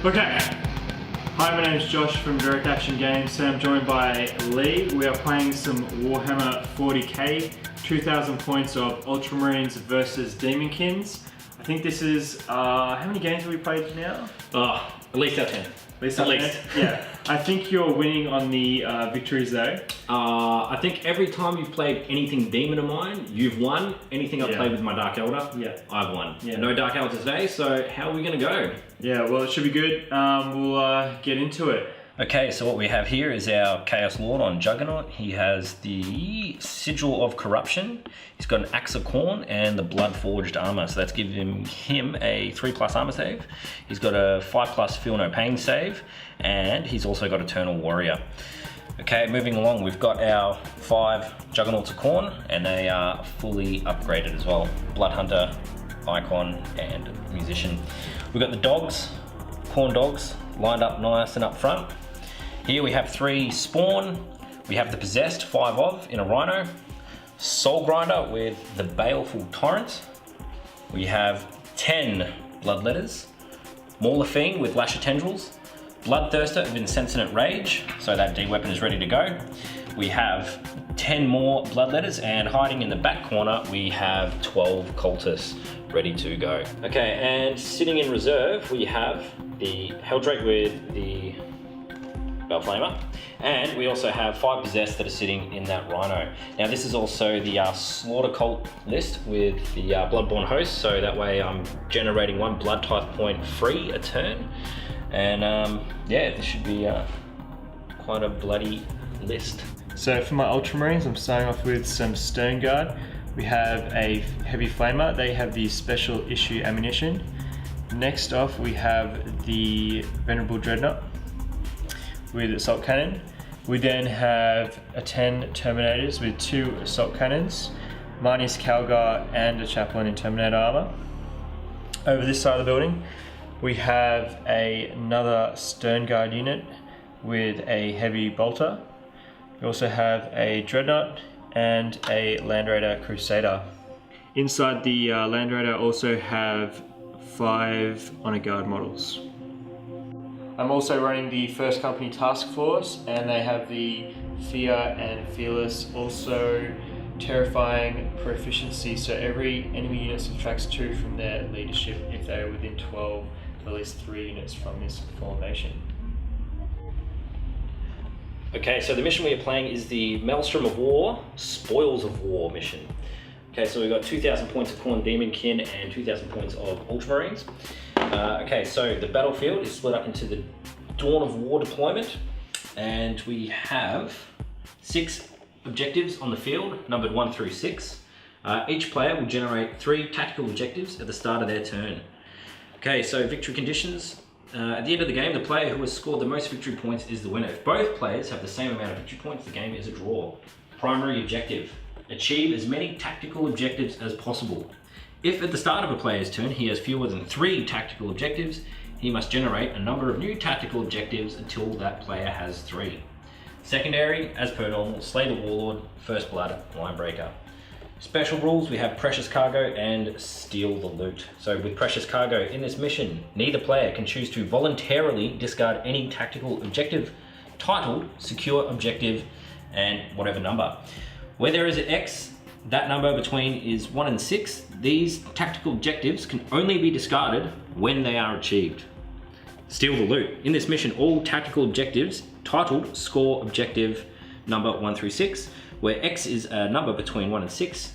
Okay. Hi, my name is Josh from Direct Action Games. Today I'm joined by Leigh. We are playing some Warhammer 40k, 2,000 points of Ultramarines versus Daemonkins. I think this is, how many games have we played now? At least out 10. At least. Yeah. I think you're winning on the victories though. I think every time you've played anything Demon of mine, you've won. Anything I've played with my Dark Elder, I've won. Yeah. No Dark Elder today, so how are we going to go? Yeah, well, it should be good. We'll get into it. Okay, so what we have here is our Chaos Lord on Juggernaut. He has the Sigil of Corruption. He's got an Axe of Khorne and the Blood Forged armor. So that's giving him a 3+ armor save. He's got a 5+ Feel No Pain save, and he's also got Eternal Warrior. Okay, moving along, we've got our 5 Juggernauts of Khorne, and they are fully upgraded as well. Blood Hunter, Icon, and Musician. We've got the dogs, Khorne dogs, lined up nice and up front. Here we have 3 Spawn, we have the Possessed, 5 of, in a Rhino, Soul Grinder with the Baleful Torrent, we have 10 Bloodletters, Mauler Fiend with Lash of Tendrils, Bloodthirster of Insensate Rage, so that D-weapon is ready to go. We have 10 more Bloodletters, and hiding in the back corner we have 12 Cultists ready to go. Okay, and sitting in reserve we have the Helldrake with the Baleflamer, and we also have 5 Possessed that are sitting in that Rhino. Now this is also the Slaughter Cult list with the Bloodborne Host, so that way I'm generating 1 blood type point free a turn, and yeah, this should be quite a bloody list. So for my Ultramarines, I'm starting off with some Stone Guard. We have a Heavy Flamer, they have the special issue ammunition. Next off we have the Venerable Dreadnought with Assault Cannon. We then have a 10 Terminators with 2 Assault Cannons, Marnie's Calgar, and a Chaplain in Terminator armor. Over this side of the building we have another Stone Guard unit with a Heavy Bolter. We also have a Dreadnought and a Land Raider Crusader. Inside the Land Raider I also have 5 Honor Guard models. I'm also running the First Company Task Force, and they have the Fear and Fearless, also Terrifying Proficiency, so every enemy unit subtracts 2 from their leadership if they are within 12 of at least 3 units from this formation. Okay, so the mission we are playing is the Maelstrom of War, Spoils of War mission. Okay, so we've got 2,000 points of Khorne Daemonkin and 2,000 points of Ultramarines. Okay, so the battlefield is split up into the Dawn of War deployment, and we have 6 objectives on the field, numbered 1 through 6. Each player will generate 3 tactical objectives at the start of their turn. Okay, so victory conditions. At the end of the game, the player who has scored the most victory points is the winner. If both players have the same amount of victory points, the game is a draw. Primary objective: achieve as many tactical objectives as possible. If at the start of a player's turn he has fewer than 3 tactical objectives, he must generate a number of new tactical objectives until that player has 3. Secondary, as per normal, slay the Warlord, First Blood, Linebreaker. Special rules, we have Precious Cargo and Steal the Loot. So with Precious Cargo in this mission, neither player can choose to voluntarily discard any tactical objective titled Secure Objective and whatever number. Where there is an X, that number between is 1 and 6, these tactical objectives can only be discarded when they are achieved. Steal the Loot. In this mission, all tactical objectives titled Score Objective number 1 through 6, where X is a number between 1 and 6,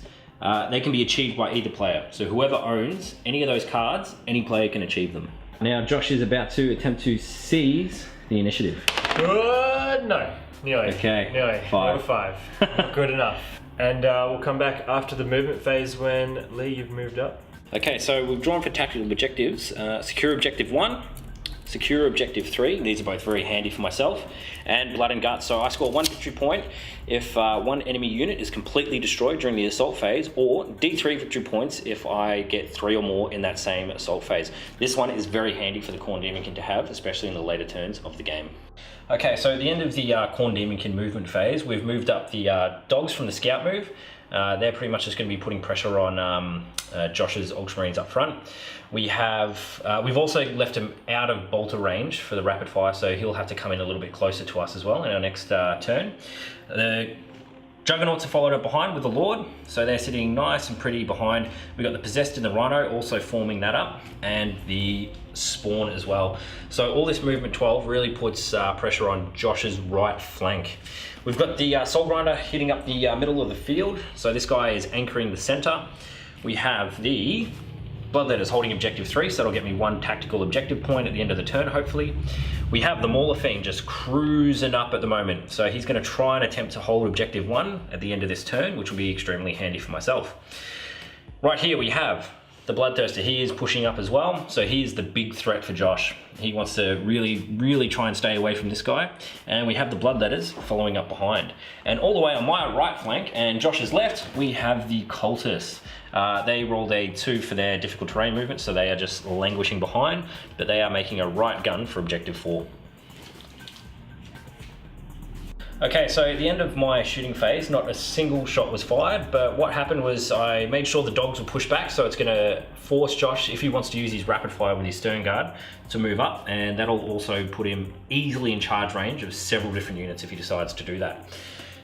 they can be achieved by either player. So whoever owns any of those cards, any player can achieve them. Now Josh is about to attempt to seize the initiative. No, nearly. Okay, nearly. 5. Number 5. Not good enough. And we'll come back after the movement phase when, Leigh, you've moved up. Okay, so we've drawn for tactical objectives. Secure Objective 1, Secure Objective 3, these are both very handy for myself, and Blood and Guts. So I score 1 victory point if 1 enemy unit is completely destroyed during the assault phase, or D3 victory points if I get 3 or more in that same assault phase. This one is very handy for the Khorne Daemonkin to have, especially in the later turns of the game. Okay, so at the end of the Khorne Daemonkin movement phase, we've moved up the dogs from the scout move. They're pretty much just going to be putting pressure on Josh's Ultramarines up front. We've also left him out of bolter range for the rapid fire, so he'll have to come in a little bit closer to us as well in our next turn. The Juggernauts are followed up behind with the Lord, so they're sitting nice and pretty behind. We've got the Possessed and the Rhino also forming that up, and the Spawn as well. So all this movement 12 really puts pressure on Josh's right flank. We've got the Soul Grinder hitting up the middle of the field, so this guy is anchoring the center. We have the Bloodletters holding objective 3, so that'll get me 1 tactical objective point at the end of the turn, hopefully. We have the Mauler Fiend just cruising up at the moment, so he's going to try and attempt to hold objective 1 at the end of this turn, which will be extremely handy for myself. Right here we have the Bloodthirster. He is pushing up as well, so he is the big threat for Josh. He wants to really try and stay away from this guy. And we have the Bloodletters following up behind. And all the way on my right flank and Josh's left, we have the Cultists. They rolled a 2 for their difficult terrain movement, so they are just languishing behind, but they are making a right gun for objective 4. Okay, so at the end of my shooting phase, not a single shot was fired, but what happened was I made sure the dogs were pushed back, so it's going to force Josh, if he wants to use his rapid fire with his stern guard, to move up, and that'll also put him easily in charge range of several different units if he decides to do that.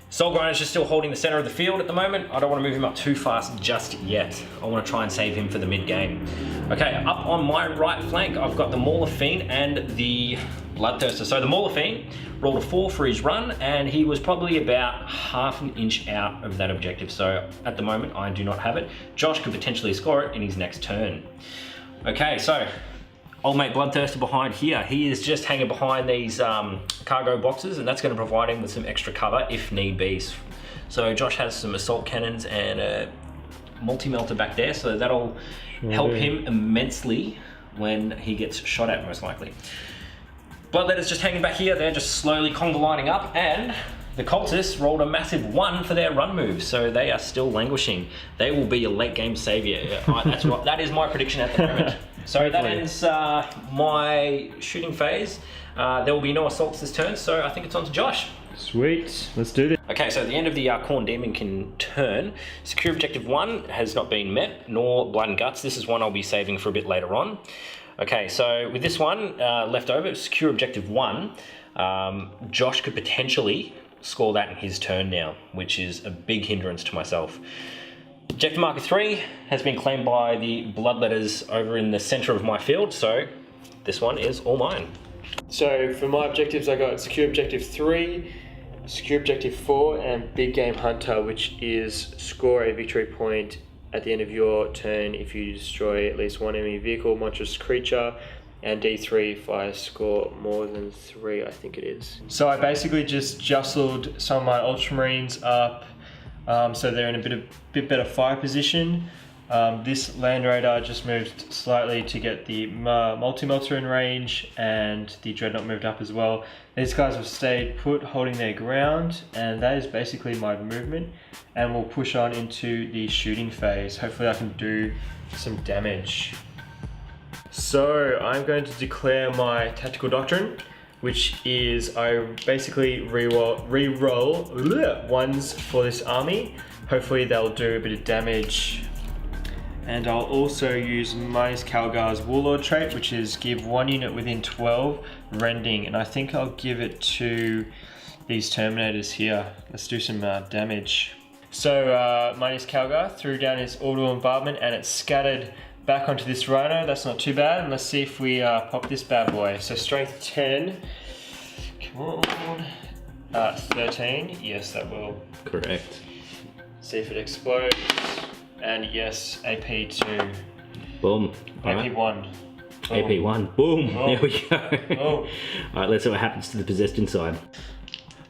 Soul Grinder's just still holding the center of the field at the moment. I don't want to move him up too fast just yet. I want to try and save him for the mid game. Okay, up on my right flank, I've got the Mauler Fiend and the Bloodthirster. So the Mauler Fiend rolled a 4 for his run, and he was probably about half an inch out of that objective. So at the moment, I do not have it. Josh could potentially score it in his next turn. Okay, so old mate Bloodthirster behind here. He is just hanging behind these cargo boxes, and that's going to provide him with some extra cover if need be. So Josh has some assault cannons and a multi-melter back there, so that'll help him immensely when he gets shot at, most likely. Bloodletter's just hanging back here. They're just slowly conga lining up, and the Cultists rolled a massive 1 for their run move, so they are still languishing. They will be a late game savior. That is my prediction at the moment. So that ends my shooting phase. There will be no assaults this turn, so I think it's on to Josh. Sweet, let's do this. Okay, so at the end of the Khorne Daemonkin turn, secure objective 1 has not been met, nor Blood and Guts. This is one I'll be saving for a bit later on. Okay, so with this one left over, secure objective 1, Josh could potentially score that in his turn now, which is a big hindrance to myself. Objective marker 3 has been claimed by the Bloodletters over in the center of my field, so this one is all mine. So for my objectives, I got secure objective 3, secure objective 4, and big game hunter, which is score a victory point at the end of your turn if you destroy at least one enemy vehicle, monstrous creature, and D3 if I score more than 3, I think it is. So I basically just jostled some of my Ultramarines up, so they're in a bit better fire position. This Land Raider just moved slightly to get the multi-melter in range, and the Dreadnought moved up as well. These guys have stayed put, holding their ground, and that is basically my movement. And we'll push on into the shooting phase. Hopefully I can do some damage. So I'm going to declare my tactical doctrine, which is I basically re-roll ones for this army. Hopefully they'll do a bit of damage. And I'll also use minus Calgar's Warlord trait, which is give 1 unit within 12 rending, and I think I'll give it to these Terminators here. Let's do some damage. So minus Calgar threw down his orbital bombardment, and it's scattered back onto this Rhino. That's not too bad, and let's see if we pop this bad boy. So strength 10, come on, 13, yes that will. Correct. See if it explodes. And yes, AP2. Boom. AP1. AP1. Boom. Oh. There we go. Oh. Alright, let's see what happens to the possessed inside.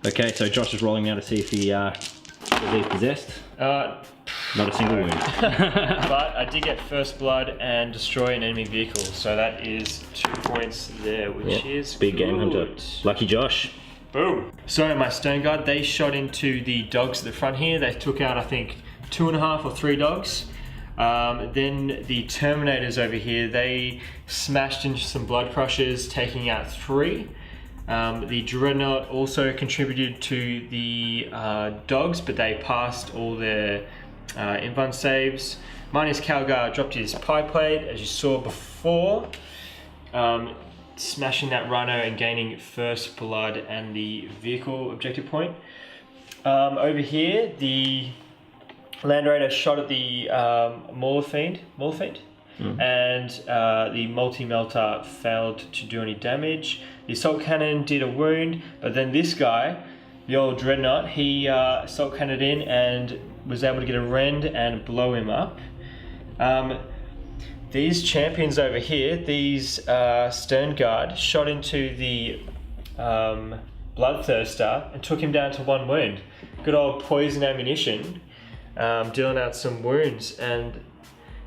Okay, so Josh is rolling now to see if he's possessed. Not a single wound. But I did get first blood and destroy an enemy vehicle, so that is 2 points there, which is big game hunter. Lucky Josh. Boom. So my Stone Guard, they shot into the dogs at the front here. They took out, I think, 2.5 or 3 dogs. Then the Terminators over here, they smashed into some Blood Crushers, taking out 3. The Dreadnought also contributed to the dogs, but they passed all their invuln saves. Minus Calgar dropped his pie plate, as you saw before, smashing that rhino and gaining first blood and the vehicle objective point. Over here, the Land Raider shot at the Mauler Fiend, and the multi-melter failed to do any damage. The assault cannon did a wound, but then this guy, the old Dreadnought, he assault cannoned in and was able to get a rend and blow him up. These champions over here, these Stern Guard, shot into the Bloodthirster and took him down to 1 wound. Good old poison ammunition, dealing out some wounds. And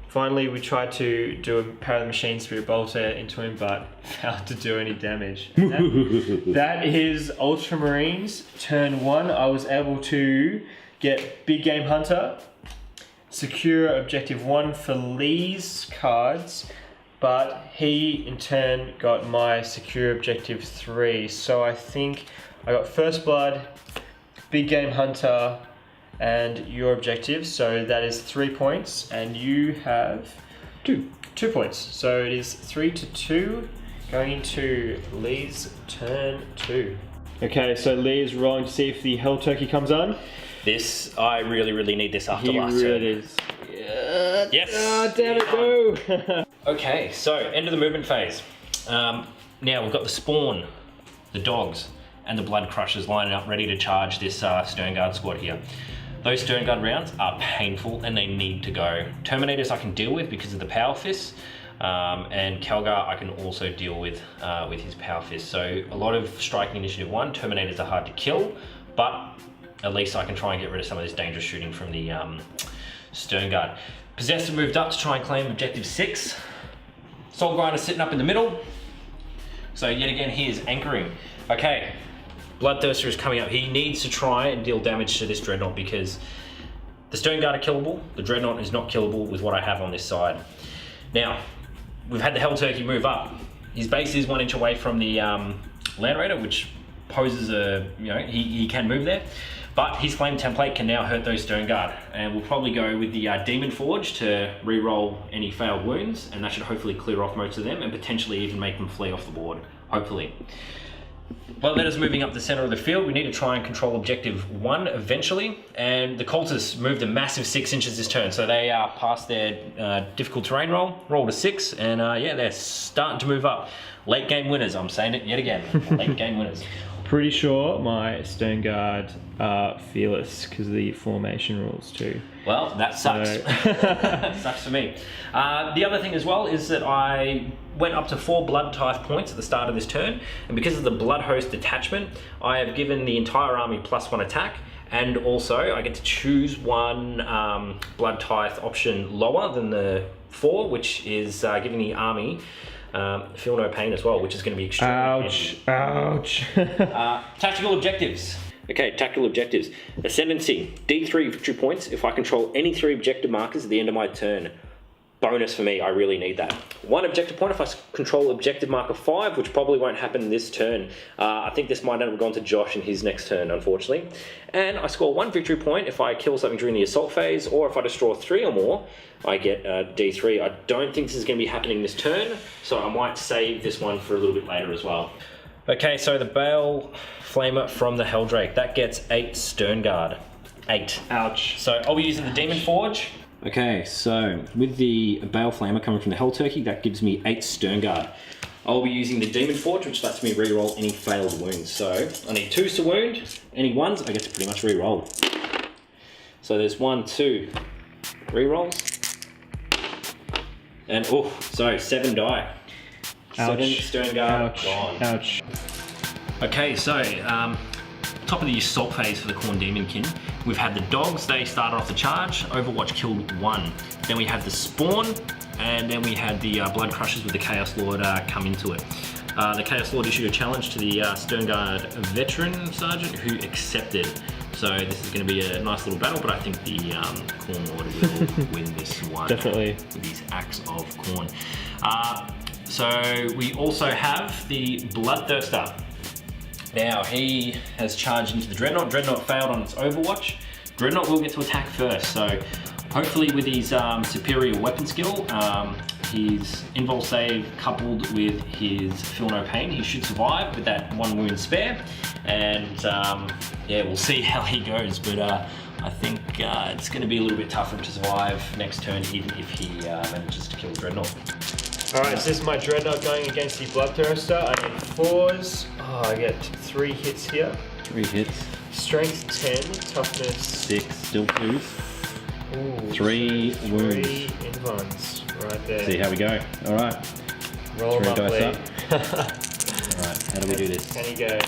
finally we tried to do a Power of the Machine Spirit Bolter into him, but failed to do any damage. That is Ultramarines turn 1. I was able to get Big Game Hunter, secure objective 1 for Leigh's cards, but he in turn got my secure objective 3. So I think I got First Blood, Big Game Hunter, and your objective. So that is 3 points, and you have 2 points. So it is 3-2 going into Leigh's turn 2. Okay, so Leigh is rolling to see if the Hell Turkey comes on. This, I really need this after last turn. He really is. Yes! Oh, damn it, no! Okay, so end of the movement phase. Now we've got the Spawn, the Dogs, and the Blood Crushers lining up ready to charge this Stern Guard squad here. Those Stern Guard rounds are painful and they need to go. Terminators I can deal with because of the Power Fist, and Calgar I can also deal with his Power Fist. So a lot of striking initiative 1, Terminators are hard to kill, but at least I can try and get rid of some of this dangerous shooting from the Stern Guard. Possessor moved up to try and claim objective 6. Soul Grinder sitting up in the middle. So yet again he is anchoring. Okay, Bloodthirster is coming up. He needs to try and deal damage to this Dreadnought because the Stern Guard are killable. The Dreadnought is not killable with what I have on this side. Now, we've had the Hell Turkey move up. His base is 1 inch away from the Land Raider, which poses a, he can move there. But his Flame template can now hurt those Stern Guard. And we'll probably go with the Demon Forge to re-roll any failed wounds, and that should hopefully clear off most of them and potentially even make them flee off the board, hopefully. But let us moving up the center of the field. We need to try and control objective 1 eventually. And the Cultists moved a massive 6 inches this turn. So they are past their difficult terrain rolled a 6, and yeah, they're starting to move up. Late game winners, I'm saying it yet again. Late game winners. Pretty sure my Stern Guard are fearless because of the formation rules too. Well, that sucks. Sucks for me. The other thing as well is that I went up to 4 Blood Tithe points at the start of this turn, and because of the Blood Host detachment, I have given the entire army +1 attack, and also I get to choose 1 Blood Tithe option lower than the 4, which is giving the army Feel No Pain as well, which is going to be extremely Ouch. Tactical objectives. Okay, tactical objectives. Ascendancy, D3 victory points if I control any 3 objective markers at the end of my turn. Bonus for me, I really need that. 1 objective point if I control objective marker 5, which probably won't happen this turn. I think this might have gone to Josh in his next turn, unfortunately. And I score 1 victory point if I kill something during the assault phase, or if I destroy 3 or more, I get D3. I don't think this is going to be happening this turn, so I might save this one for a little bit later as well. Okay, so the Bale Flamer from the Helldrake, that gets 8 Stern Guard. 8. Ouch. So I'll be using the Demon Forge. Okay, so with the Bale Flamer coming from the Hell Turkey, that gives me 8 Stern Guard. I'll be using the Demon Forge, which lets me re-roll any failed wounds. So I need 2s to wound, any 1s I get to pretty much re-roll. So there's 1, 2 re-rolls. And, oh, so 7 die. Ouch. 7 Stern Guard gone. Ouch. Okay, so top of the assault phase for the Khorne Daemonkin, we've had the Dogs, they started off the charge, Overwatch killed 1. Then we had the Spawn, and then we had the Blood Crushers with the Chaos Lord come into it. The Chaos Lord issued a challenge to the Stern Guard Veteran Sergeant, who accepted. So this is going to be a nice little battle, but I think the Khorne Lord will win this one. Definitely. With his Axe of Khorne. So we also have the Bloodthirster. Now he has charged into the Dreadnought. Dreadnought failed on its Overwatch, Dreadnought will get to attack first, so hopefully with his superior weapon skill, his invul save coupled with his feel no pain, he should survive with that 1 wound spare. And yeah, we'll see how he goes, but I think it's going to be a little bit tougher to survive next turn, even if he manages to kill the Dreadnought. Alright, so this is my Dreadnought going against the Bloodthirster. I need 4s. Oh, I get 3 hits here. 3 hits. Strength 10, toughness 6, still 2s. Ooh, 3 wounds. 3 invulns right there. See how we go. Alright. Roll them up, Leigh. Alright, how do we do this? Can you go?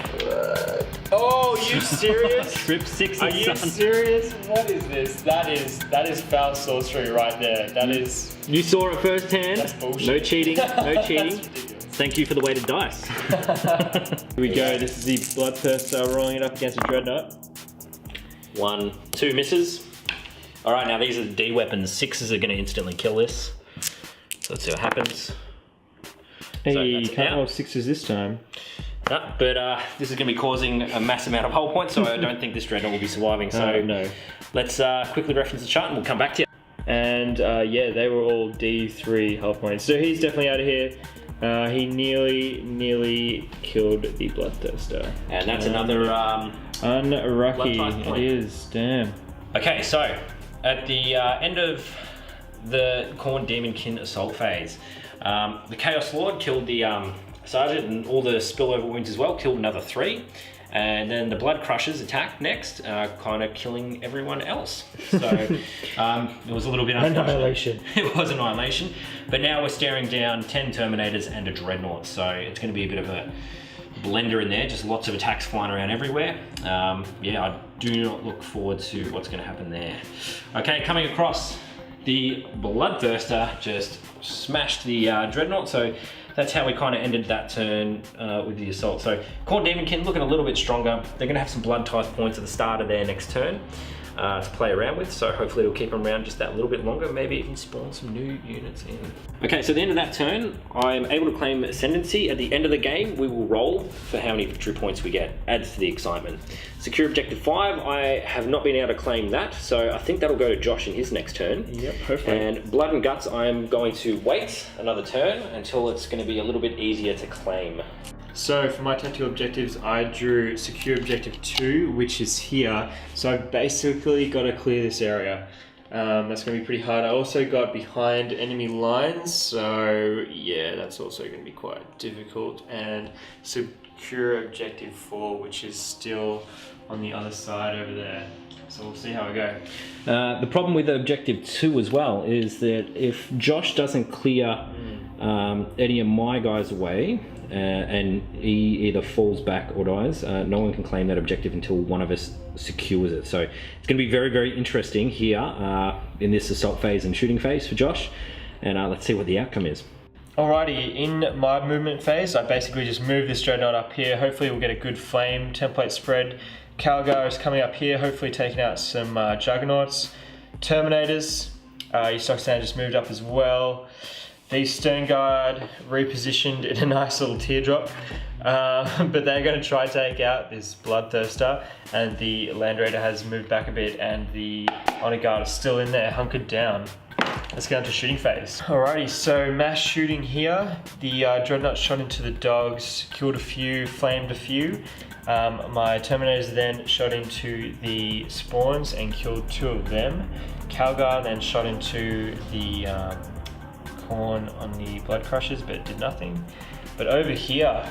Oh, you serious? Trip 6 Are you serious? What is this? That is foul sorcery right there. That is. You saw it first hand. That's bullshit. No cheating, no cheating. That's ridiculous. Thank you for the weighted dice. Here we go. This is the Bloodthirster rolling it up against a Dreadnought. 1, 2 misses. All right, now these are the D weapons. 6s are going to instantly kill this. So let's see what happens. Hey, So can't roll 6s this time. No, but this is going to be causing a massive amount of hull points, so I don't think this Dreadnought will be surviving. So no. Let's quickly reference the chart and we'll come back to you. And yeah, they were all D3 hull points. So he's definitely out of here. He nearly killed the Bloodthirster. And that's another unlucky. blood-type point. It is, damn. Okay, so at the end of the Khorne Daemonkin assault phase, the Chaos Lord killed the Sergeant and all the spillover wounds as well, killed another 3. And then the Blood Crushers attacked next, kind of killing everyone else. So it was a little bit unfortunate. Annihilation. It was annihilation. But now we're staring down 10 Terminators and a Dreadnought. So it's going to be a bit of a blender in there, just lots of attacks flying around everywhere. Yeah, I do not look forward to what's going to happen there. Okay, coming across, the Bloodthirster just smashed the Dreadnought. So that's how we kind of ended that turn with the assault. So Khorne Daemonkin looking a little bit stronger. They're going to have some blood type points at the start of their next turn to play around with. So hopefully it'll keep them around just that little bit longer, maybe even spawn some new units in. Okay, so at the end of that turn, I'm able to claim Ascendancy. At the end of the game, we will roll for how many victory points we get. Adds to the excitement. Secure Objective 5, I have not been able to claim that, so I think that'll go to Josh in his next turn. Yep, hopefully. And Blood and Guts, I am going to wait another turn until it's going to be a little bit easier to claim. So for my tactical objectives, I drew Secure Objective 2, which is here. So I've basically got to clear this area. That's going to be pretty hard. I also got behind enemy lines, so yeah, that's also going to be quite difficult. And Secure Objective 4, which is still on the other side over there. So we'll see how we go. The problem with Objective 2 as well is that if Josh doesn't clear any of my guys away, and he either falls back or dies, no one can claim that objective until one of us secures it. So it's going to be very, very interesting here in this assault phase and shooting phase for Josh, and let's see what the outcome is. Alrighty, in my movement phase, I basically just moved this Dreadnought up here. Hopefully we'll get a good flame template spread. Calgar is coming up here, hopefully taking out some Juggernauts. Terminators, Eustoxan just moved up as well. The Stern Guard repositioned in a nice little teardrop, but they're going to try to take out this Bloodthirster, and the Land Raider has moved back a bit, and the Honor Guard is still in there, hunkered down. Let's get on to shooting phase. Alrighty, so mass shooting here. The Dreadnought shot into the dogs, killed a few, flamed a few. My Terminators then shot into the spawns and killed 2 of them. Calgar then shot into the Khorne on the Blood Crushers, but it did nothing. But over here,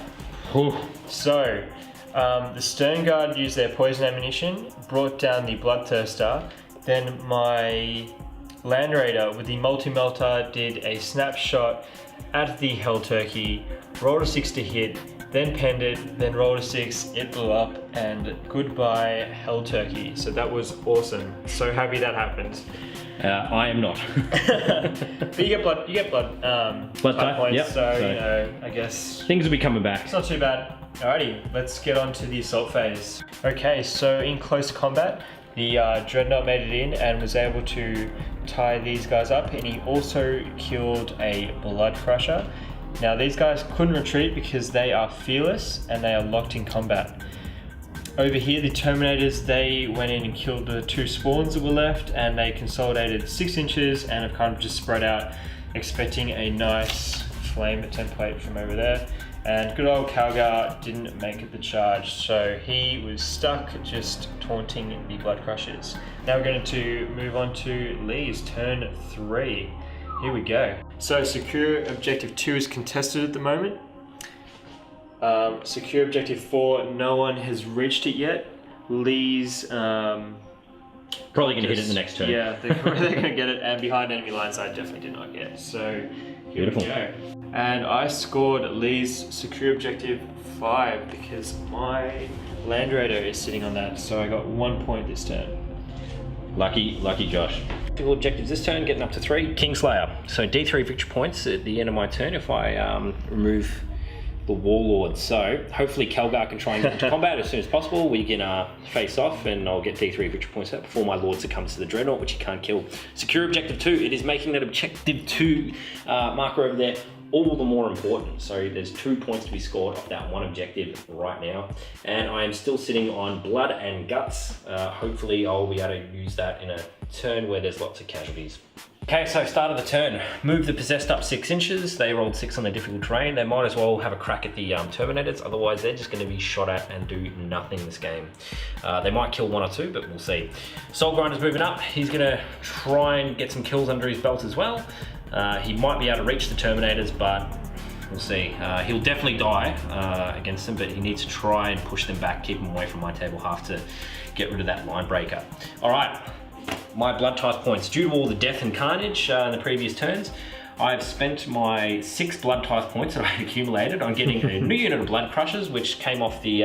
so the Stern Guard used their poison ammunition, brought down the Bloodthirster. Then my Land Raider with the multi-melter did a snapshot at the Hell Turkey, rolled a 6 to hit, then penned it, then rolled a 6, it blew up, and goodbye Hell Turkey. So that was awesome. So happy that happened. I am not. But you get blood type points, yep. so you know, I guess Things will be coming back. it's not too bad. Alrighty, let's get on to the assault phase. Okay, so in close combat, the Dreadnought made it in and was able to tie these guys up, and he also killed a Blood Crusher. Now these guys couldn't retreat because they are fearless and they are locked in combat. Over here, the Terminators, they went in and killed the 2 spawns that were left, and they consolidated 6 inches and have kind of just spread out, expecting a nice flame template from over there. And good old Calgar didn't make the charge, so he was stuck just taunting the Blood Crushers. Now we're going to move on to Leigh's turn 3. Here we go. So secure objective 2 is contested at the moment. Secure objective 4, no one has reached it yet. Leigh's Probably going to hit it in the next turn. Yeah, they're going to get it, and behind enemy lines I definitely did not get. So here Beautiful. we go. And I scored Leigh's secure objective 5 because my Land Raider is sitting on that, so I got 1 point this turn. Lucky Josh. Typical objectives this turn, getting up to 3. Kingslayer. So D3 victory points at the end of my turn if I remove the Warlord. So hopefully Calgar can try and get into combat as soon as possible. We can face off and I'll get D3 victory points out before my Lord succumbs to the Dreadnought, which he can't kill. Secure objective 2. It is making that objective 2 marker over there all the more important. So there's 2 points to be scored off that one objective right now. And I am still sitting on Blood and Guts. Hopefully I'll be able to use that in a turn where there's lots of casualties. Okay, so start of the turn. Move the Possessed up 6 inches. They rolled 6 on their difficult terrain. They might as well have a crack at the Terminators, otherwise they're just going to be shot at and do nothing this game. They might kill 1 or 2, but we'll see. Soul Grinder's moving up. He's going to try and get some kills under his belt as well. He might be able to reach the Terminators, but we'll see. He'll definitely die against them, but he needs to try and push them back, keep them away from my table half to get rid of that line breaker. All right, my blood type points. Due to all the death and carnage in the previous turns, I've spent my 6 blood type points that I accumulated on getting a new unit of Blood Crushers, which came off the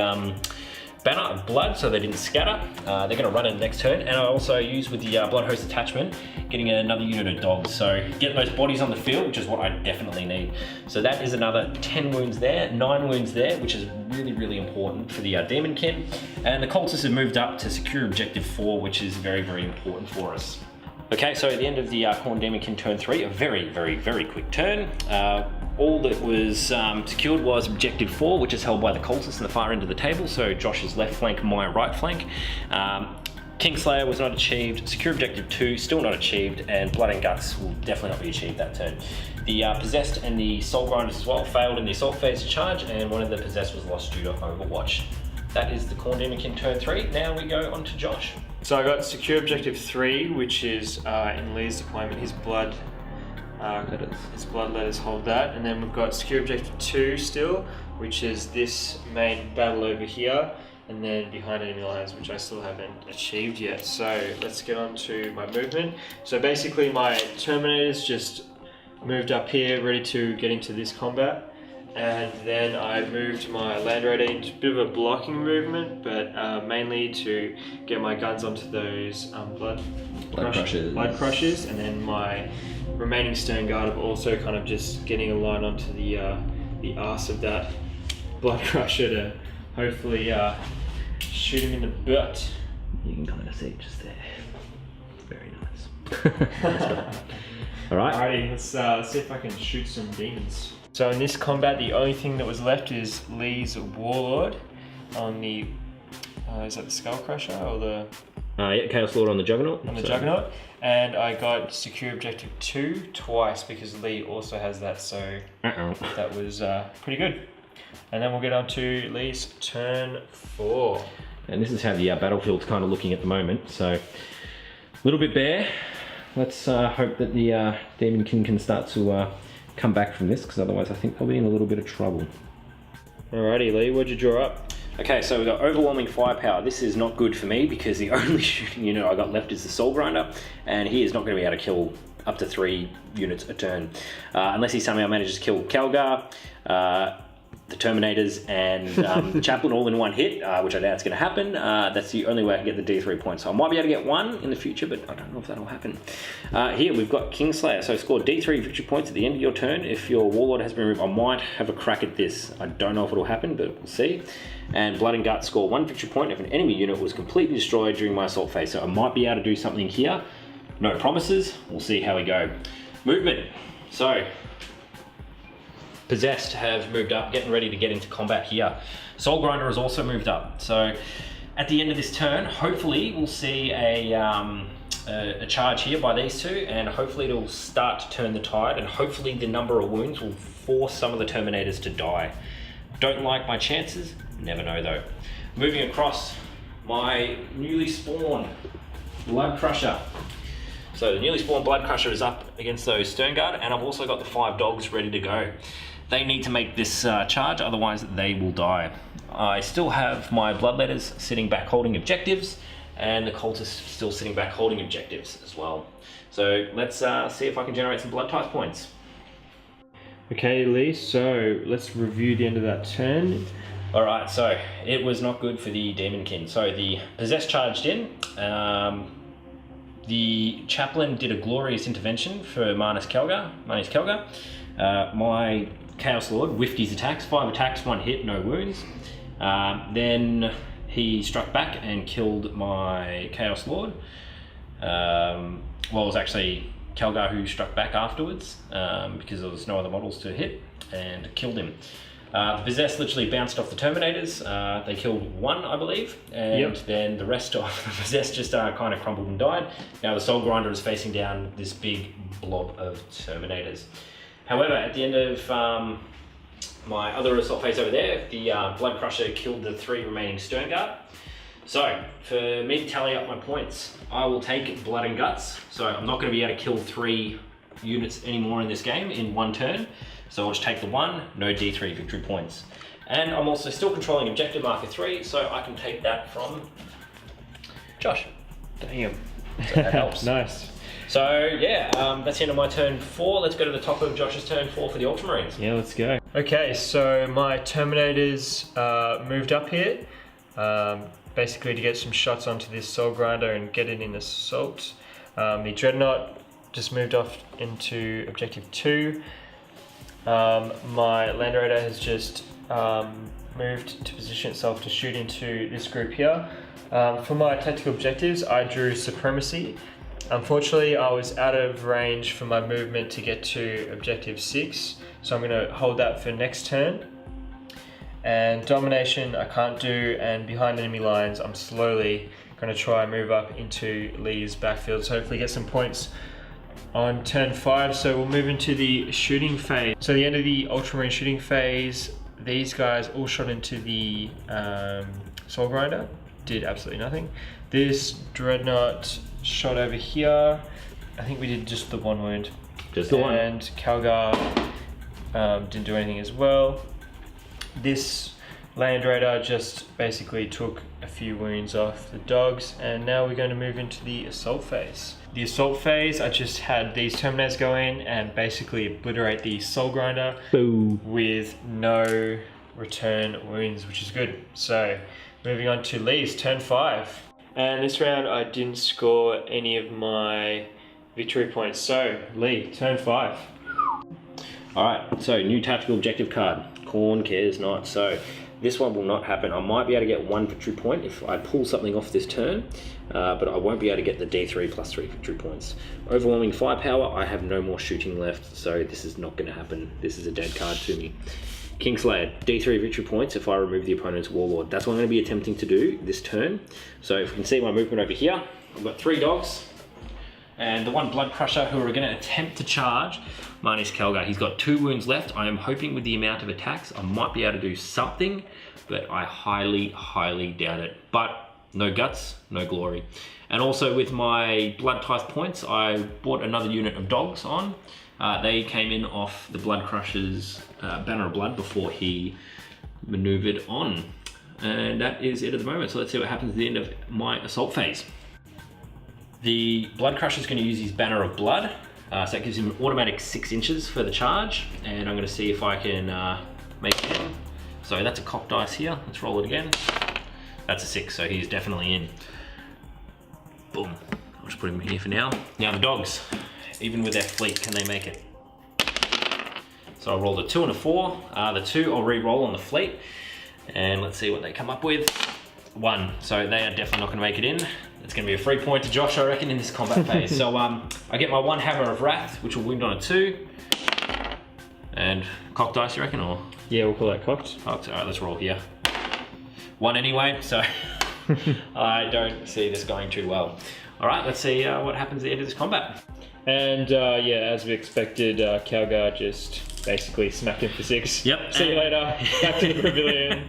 banner of blood, so they didn't scatter. They're going to run in the next turn, and I also use with the Blood Host attachment, getting another unit of dogs. So getting those bodies on the field, which is what I definitely need. So that is another 10 wounds there, 9 wounds there, which is really important for the Daemonkin. And the Cultists have moved up to secure objective 4, which is very important for us. Okay, so at the end of the Khorne Daemonkin turn 3, a very quick turn. All that was secured was objective 4, which is held by the Cultists in the far end of the table, so Josh's left flank, my right flank. Kingslayer was not achieved, secure objective 2 still not achieved, and Blood and Guts will definitely not be achieved that turn. The Possessed and the Soul Grinders as well failed in the assault phase to charge, and one of the Possessed was lost due to Overwatch. That is the Khorne Daemonkin turn 3. Now we go on to Josh. So I got secure objective 3, which is in Leigh's deployment, his blood letters hold that, and then we've got secure objective 2 still, which is this main battle over here, and then behind enemy lines, which I still haven't achieved yet. So let's get on to my movement. So basically my Terminators just moved up here, ready to get into this combat, and then I moved my Land Raider into a bit of a blocking movement, but mainly to get my guns onto those blood crushers, and then my remaining Stern Guard of also kind of just getting a line onto the arse of that Blood Crusher to hopefully shoot him in the butt. You can kind of see just there. Very nice. All right. Alrighty, let's see if I can shoot some demons. So in this combat, the only thing that was left is Leigh's Warlord on the is that the Skull Crusher or the yeah, Chaos Lord on the Juggernaut. On the Juggernaut, and I got secure objective 2 twice because Leigh also has that, so that was pretty good. And then we'll get on to Leigh's turn 4. And this is how the battlefield's kind of looking at the moment. So a little bit bare. Let's hope that the Daemonkin can start to come back from this, because otherwise I think they'll be in a little bit of trouble. Alrighty, Leigh, what'd you draw up? Okay, so we've got overwhelming firepower. This is not good for me because the only shooting unit I got left is the Soul Grinder, and he is not going to be able to kill up to 3 units a turn. Unless he somehow manages to kill Calgar, the Terminators, and the Chaplain all in one hit, which I doubt it's going to happen. That's the only way I can get the D3 points. So I might be able to get 1 in the future, but I don't know if that'll happen. Here we've got Kingslayer. So score D3 victory points at the end of your turn. If your Warlord has been removed, I might have a crack at this. I don't know if it'll happen, but we'll see. And Blood and Guts score 1 victory point if an enemy unit was completely destroyed during my assault phase. So I might be able to do something here. No promises. We'll see how we go. Movement. So Possessed have moved up, getting ready to get into combat here. Soul Grinder has also moved up. So at the end of this turn, hopefully we'll see a charge here by these two, and hopefully it'll start to turn the tide, and hopefully the number of wounds will force some of the Terminators to die. Don't like my chances, never know though. Moving across, my newly spawned Blood Crusher. So the newly spawned Blood Crusher is up against those Stern Guard, and I've also got the 5 dogs ready to go. They need to make this charge, otherwise they will die. I still have my Bloodletters sitting back holding objectives, and the Cultists still sitting back holding objectives as well. So let's see if I can generate some Blood Ties points. Okay, Lee, so let's review the end of that turn. Alright, so it was not good for the Daemonkin. So the Possess charged in. The Chaplain did a glorious intervention for Marnus Kelgar. My Chaos Lord whiffed his attacks, 5 attacks, 1 hit, no wounds. Then he struck back and killed my Chaos Lord. Well, it was actually Kelgar who struck back afterwards because there was no other models to hit, and killed him. The Possess literally bounced off the Terminators. They killed 1, I believe, and then the rest of the Possess just kind of crumbled and died. Now the Soul Grinder is facing down this big blob of Terminators. However, at the end of my other assault phase over there, the Blood Crusher killed the 3 remaining Stern Guard. So, for me to tally up my points, I will take Blood and Guts. So I'm not going to be able to kill 3 units anymore in this game in 1 turn. So I'll just take the 1, no D3 victory points. And I'm also still controlling objective marker 3, so I can take that from Josh. Damn. So that helps. Nice. So yeah, that's the end of my turn 4. Let's go to the top of Josh's turn 4 for the Ultramarines. Yeah, let's go. Okay, so my Terminators moved up here, basically to get some shots onto this Soul Grinder and get it in assault. The Dreadnought just moved off into objective 2. My Land Raider has just moved to position itself to shoot into this group here. For my tactical objectives, I drew Supremacy. Unfortunately, I was out of range for my movement to get to objective 6, so I'm going to hold that for next turn. And Domination I can't do, and behind enemy lines I'm slowly going to try and move up into Leigh's backfield, so hopefully get some points on turn 5. So we'll move into the shooting phase. So the end of the Ultramarine shooting phase, these guys all shot into the Soul Grinder, did absolutely nothing. This Dreadnought shot over here. I think we did just the 1 wound. Just the 1. And Calgar didn't do anything as well. This Land Raider just basically took a few wounds off the dogs, and now we're going to move into the assault phase. The assault phase, I just had these Terminators go in and basically obliterate the Soul Grinder. Boom. With no return wounds, which is good. So moving on to Leigh's turn 5. And this round I didn't score any of my victory points. So Leigh, turn 5. Alright, so new tactical objective card. Khorne cares not. So this one will not happen. I might be able to get 1 victory point if I pull something off this turn, but I won't be able to get the D3 plus 3 victory points. Overwhelming firepower, I have no more shooting left, so this is not going to happen. This is a dead card to me. Kingslayer, D3 victory points if I remove the opponent's Warlord. That's what I'm going to be attempting to do this turn. So if we can see my movement over here, I've got 3 dogs, and the 1 Blood Crusher who are going to attempt to charge Marnus Kelgar. He's got 2 wounds left. I am hoping with the amount of attacks I might be able to do something, but I highly, highly doubt it. But no guts, no glory. And also with my Blood Ties points, I bought another unit of dogs on. They came in off the Blood Crusher's Banner of Blood before he maneuvered on. And that is it at the moment. So let's see what happens at the end of my assault phase. The Blood Crusher is going to use his Banner of Blood. So that gives him an automatic 6 inches for the charge. And I'm going to see if I can make it in. So that's a cock dice here. Let's roll it again. That's a 6, so he's definitely in. Boom. I'll just put him here for now. Now the dogs, even with their fleet, can they make it? So I rolled a 2 and a 4. The 2 I'll re-roll on the fleet. And let's see what they come up with. 1, so they are definitely not going to make it in. It's going to be a free point to Josh, I reckon, in this combat phase. So I get my 1 Hammer of Wrath, which will wound on a 2. And cock dice, you reckon, or? Yeah, we'll call that cocked. Cocked. All right, let's roll here. 1 anyway, so I don't see this going too well. All right, let's see what happens at the end of this combat. And yeah, as we expected, Calgar just basically smacked him for 6. Yep. See you later. Back to the pavilion.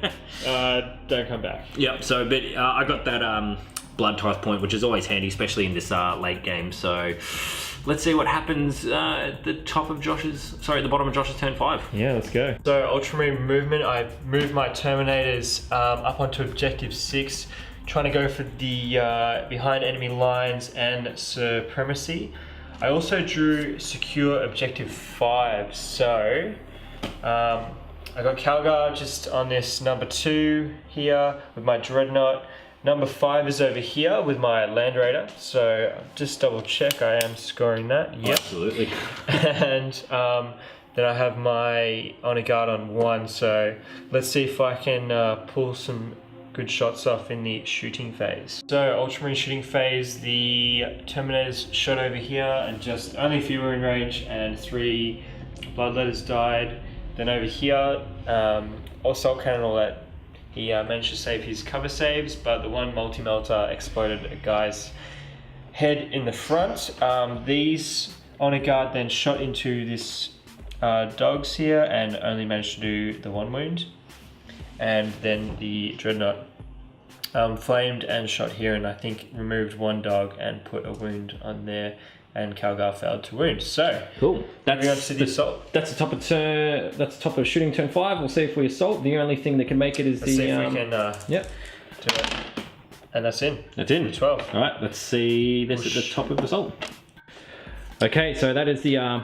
Don't come back. Yep. So, but I got that blood tithe point, which is always handy, especially in this late game. So, let's see what happens at the bottom of Josh's turn 5. Yeah, let's go. So Ultramarine movement, I moved my Terminators up onto objective 6, trying to go for the behind enemy lines and supremacy. I also drew secure objective 5, so I got Calgar just on this number 2 here with my Dreadnought. Number 5 is over here with my Land Raider, so just double check I am scoring that. Yep. Absolutely. And then I have my Honor Guard on 1, so let's see if I can pull some good shots off in the shooting phase. So Ultramarine shooting phase, the Terminators shot over here and just only a few were in range and 3 Bloodletters died. Then over here, Assault Cannon, all that, he managed to save his cover saves, but the one multi-melter exploded a guy's head in the front. These Honor Guard then shot into this dogs here and only managed to do the 1 wound. And then the Dreadnought flamed and shot here, and I think removed 1 dog and put a wound on there, and Calgar failed to wound. So cool. Moving on to the assault. That's the top of turn. That's the top of shooting turn 5. We'll see if we assault. The only thing that can make it is Let's the. see if we can. Yep. Do it. And that's in. That's in. 12. All right. Let's see this at the top of assault. Okay, so that is the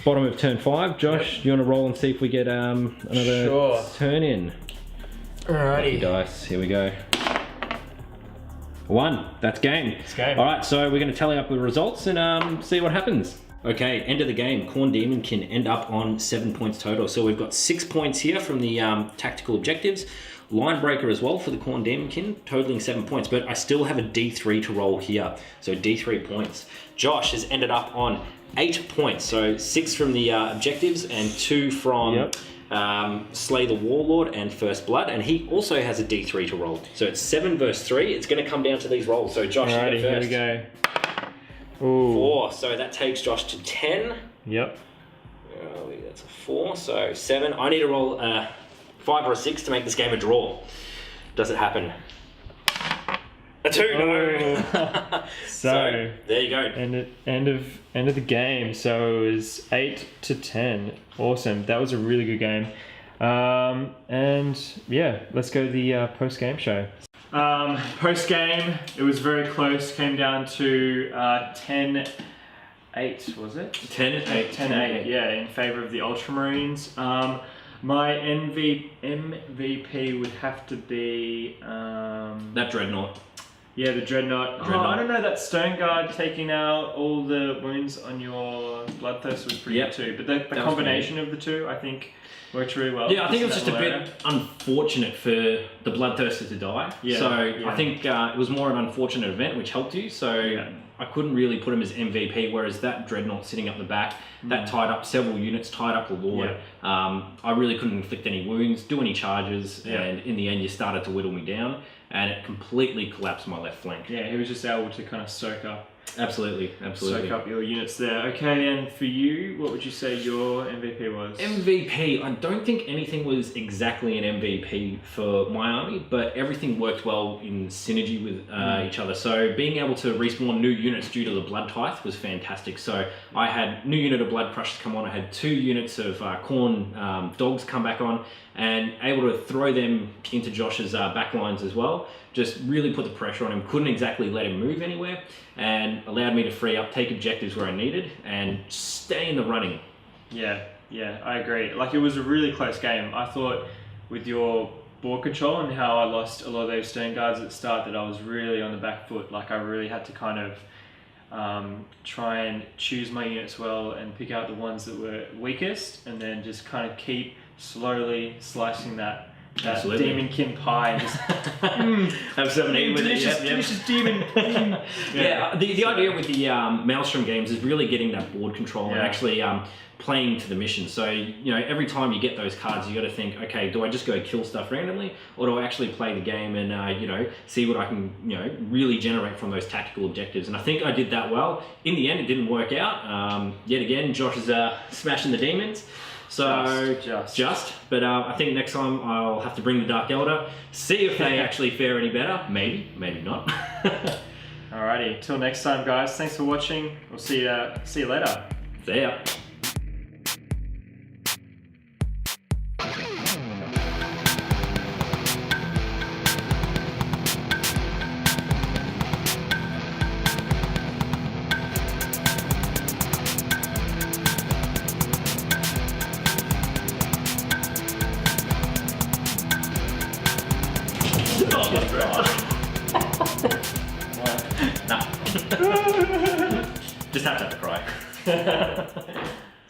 bottom of turn 5. Josh, do you want to roll and see if we get another turn in? Alrighty. Lucky dice. Here we go. 1. That's game. It's game. All right, so we're going to tally up the results and see what happens. Okay, end of the game. Khorne Daemonkin end up on 7 points total. So we've got 6 points here from the tactical objectives. Line breaker as well for the Khorne Daemonkin, totaling 7 points. But I still have a D3 to roll here. So D3 points. Josh has ended up on 8 points. So 6 from the objectives and 2 from Slay the Warlord and First Blood. And he also has a D3 to roll. So it's 7 versus 3. It's going to come down to these rolls. So Josh, you go first. Here we go. Ooh. 4. So that takes Josh to 10. Yep. That's a 4. So 7. I need to roll 5 or a 6 to make this game a draw. Does it happen? A 2. No. So there you go. End of the game. So it was 8-10. Awesome. That was a really good game. And yeah, let's go to the post game show. Post game, it was very close. Came down to 10-8, was it? 10-8. 10-8. Yeah, in favor of the Ultramarines. My MVP would have to be That Dreadnought. Yeah, the Dreadnought. Oh, I don't know, that Stone Guard taking out all the wounds on your Bloodthirst was pretty good too. But the combination of the two, I think, worked really well. Yeah, I think it was just a bit unfortunate for the Bloodthirster to die. Yeah, so I think it was more an unfortunate event which helped you. So I couldn't really put him as MVP, whereas that Dreadnought sitting up the back, that tied up several units, tied up the Lord. I really couldn't inflict any wounds, do any charges, and in the end you started to whittle me down, and it completely collapsed my left flank. Yeah, he was just able to kind of soak up. Absolutely. Soak up your units there. Okay, and for you, what would you say your MVP was? MVP, I don't think anything was exactly an MVP for my army, but everything worked well in synergy with each other. So being able to respawn new units due to the Blood Tithe was fantastic. So I had new unit of Blood Crushers come on, I had 2 units of Khorne Dogs come back on, and able to throw them into Josh's back lines as well. Just really put the pressure on him, couldn't exactly let him move anywhere, and allowed me to free up, take objectives where I needed, and stay in the running. Yeah, I agree. Like, it was a really close game. I thought with your board control and how I lost a lot of those Stone Guards at the start that I was really on the back foot. Like, I really had to kind of try and choose my units well and pick out the ones that were weakest, and then just kind of keep slowly slicing that Absolutely. Daemonkin pie. And just, Have something to eat with it. delicious, delicious demon. Yeah, the idea with the Maelstrom games is really getting that board control and actually playing to the mission. So, you know, every time you get those cards, you got to think, okay, do I just go kill stuff randomly, or do I actually play the game and, you know, see what I can, you know, really generate from those tactical objectives? And I think I did that well. In the end, it didn't work out. Yet again, Josh is smashing the demons. So, just. But I think next time I'll have to bring the Dark Elder, see if they actually fare any better. Maybe, maybe not. Alrighty, till next time, guys. Thanks for watching. We'll see you later. See ya. Oh my god. Nah. Just have to cry.